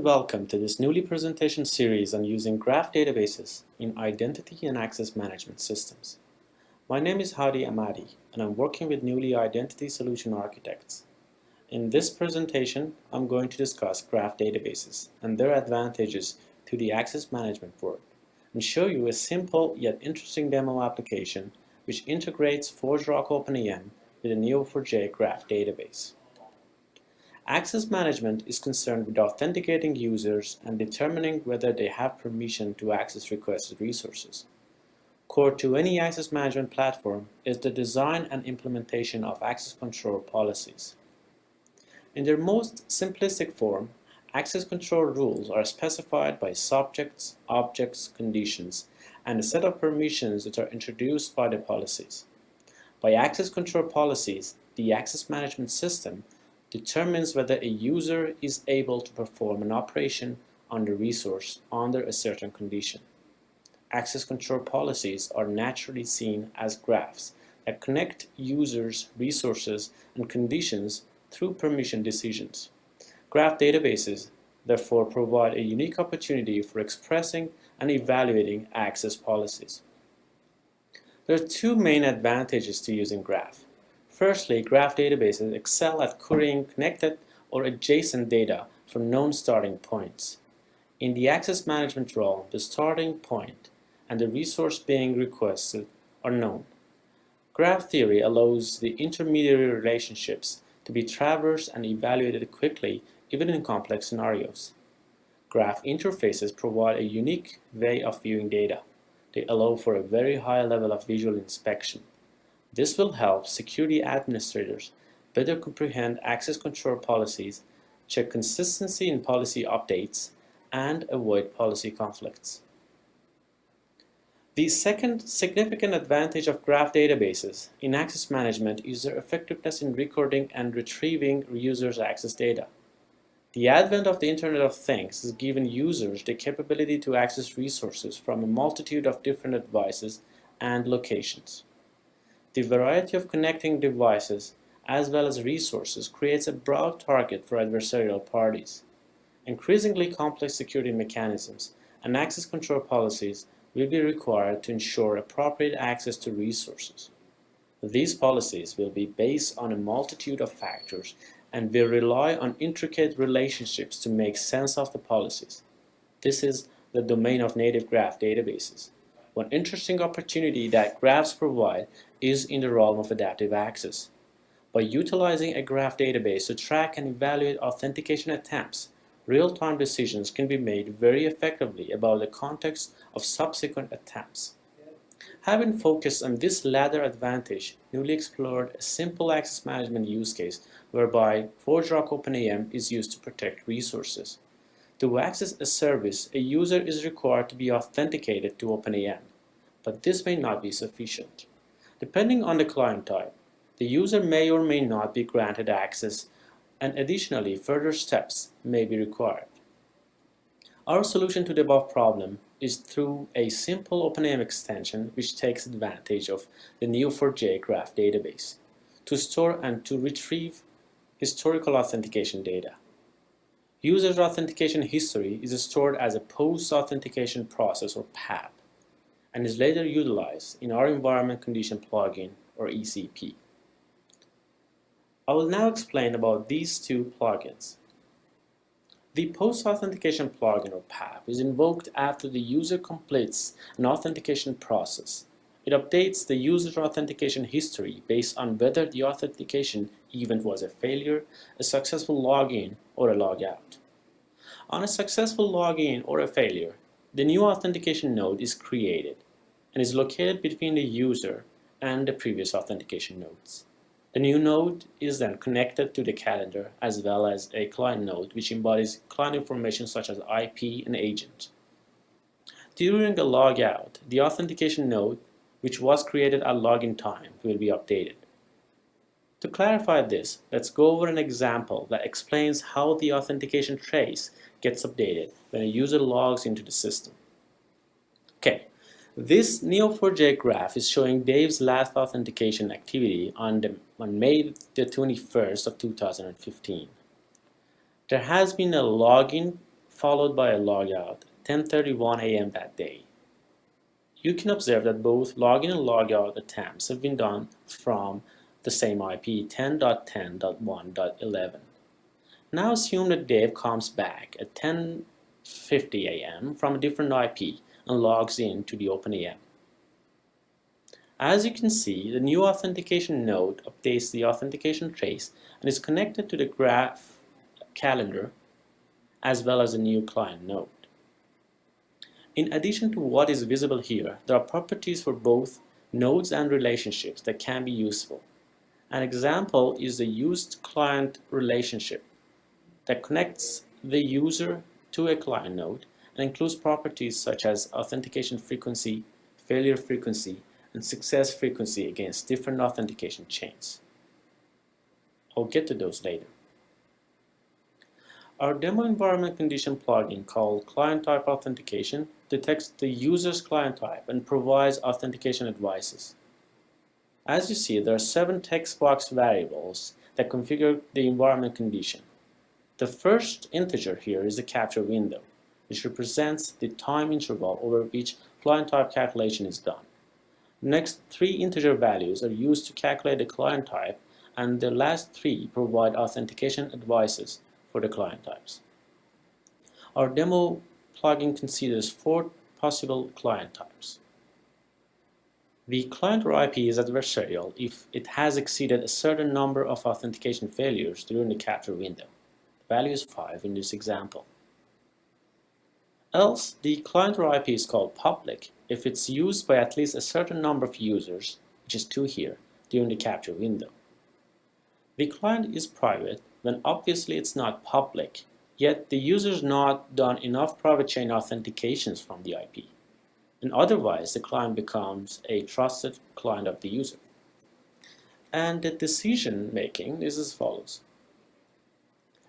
Welcome to this Nulli presentation series on using graph databases in identity and access management systems. My name is Hadi Ahmadi and I'm working with Nulli Identity Solution Architects. In this presentation, I'm going to discuss graph databases and their advantages to the access management world and show you a simple yet interesting demo application which integrates ForgeRock OpenAM with a Neo4j Graph Database. Access management is concerned with authenticating users and determining whether they have permission to access requested resources. Core to any access management platform is the design and implementation of access control policies. In their most simplistic form, access control rules are specified by subjects, objects, conditions, and a set of permissions that are introduced by the policies. By access control policies, the access management system determines whether a user is able to perform an operation on the resource under a certain condition. Access control policies are naturally seen as graphs that connect users, resources, and conditions through permission decisions. Graph databases, therefore, provide a unique opportunity for expressing and evaluating access policies. There are two main advantages to using graph. Firstly, graph databases excel at querying connected or adjacent data from known starting points. In the access management role, the starting point and the resource being requested are known. Graph theory allows the intermediary relationships to be traversed and evaluated quickly, even in complex scenarios. Graph interfaces provide a unique way of viewing data. They allow for a very high level of visual inspection. This will help security administrators better comprehend access control policies, check consistency in policy updates, and avoid policy conflicts. The second significant advantage of graph databases in access management is their effectiveness in recording and retrieving users' access data. The advent of the Internet of Things has given users the capability to access resources from a multitude of different devices and locations. The variety of connecting devices as well as resources creates a broad target for adversarial parties. Increasingly complex security mechanisms and access control policies will be required to ensure appropriate access to resources. These policies will be based on a multitude of factors and will rely on intricate relationships to make sense of the policies. This is the domain of native graph databases. One interesting opportunity that graphs provide is in the realm of adaptive access. By utilizing a graph database to track and evaluate authentication attempts, real-time decisions can be made very effectively about the context of subsequent attempts. Having focused on this latter advantage, Nulli explored a simple access management use case whereby ForgeRock OpenAM is used to protect resources. To access a service, a user is required to be authenticated to OpenAM, but this may not be sufficient. Depending on the client type, the user may or may not be granted access, and additionally, further steps may be required. Our solution to the above problem is through a simple OpenAM extension which takes advantage of the Neo4j Graph Database to store and to retrieve historical authentication data. User authentication history is stored as a post-authentication process or PAP and is later utilized in our environment condition plugin or ECP. I will now explain about these two plugins. The post-authentication plugin or PAP is invoked after the user completes an authentication process. It updates the user authentication history based on whether the authentication event was a failure, a successful login, or a logout. On a successful login or a failure, the new authentication node is created and is located between the user and the previous authentication nodes. The new node is then connected to the calendar as well as a client node which embodies client information such as IP and agent. During a logout, the authentication node, which was created at login time, will be updated. To clarify this, let's go over an example that explains how the authentication trace gets updated when a user logs into the system. Okay, this Neo4j graph is showing Dave's last authentication activity on May the 21st of 2015. There has been a login followed by a logout at 10:31 a.m. that day. You can observe that both login and logout attempts have been done from the same IP 10.10.1.11. Now assume that Dave comes back at 10:50 a.m. from a different IP and logs in to the OpenAM. As you can see, the new authentication node updates the authentication trace and is connected to the graph calendar as well as a new client node. In addition to what is visible here, there are properties for both nodes and relationships that can be useful. An example is the used client relationship that connects the user to a client node and includes properties such as authentication frequency, failure frequency, and success frequency against different authentication chains. I'll get to those later. Our demo environment condition plugin called Client Type Authentication detects the user's client type and provides authentication advices. As you see, there are 7 text box variables that configure the environment condition. The first integer here is the capture window, which represents the time interval over which client type calculation is done. The next 3 integer values are used to calculate the client type, and the last 3 provide authentication advices for the client types. Our demo plugin considers 4 possible client types. The client or IP is adversarial if it has exceeded a certain number of authentication failures during the capture window. The value is 5 in this example. Else, the client or IP is called public if it's used by at least a certain number of users, which is 2 here, during the capture window. The client is private when obviously it's not public, yet the user's not done enough private chain authentications from the IP. And otherwise, the client becomes a trusted client of the user. And the decision making is as follows.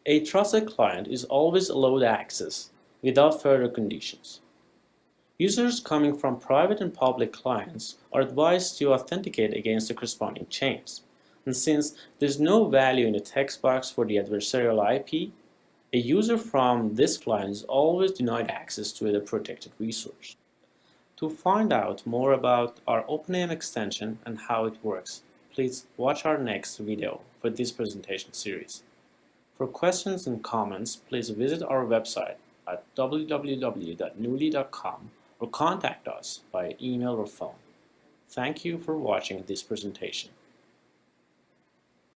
A trusted client is always allowed access without further conditions. Users coming from private and public clients are advised to authenticate against the corresponding chains. And since there's no value in the text box for the adversarial IP, a user from this client is always denied access to the protected resource. To find out more about our OpenAM extension and how it works, please watch our next video for this presentation series. For questions and comments, please visit our website at www.nulli.com or contact us by email or phone. Thank you for watching this presentation.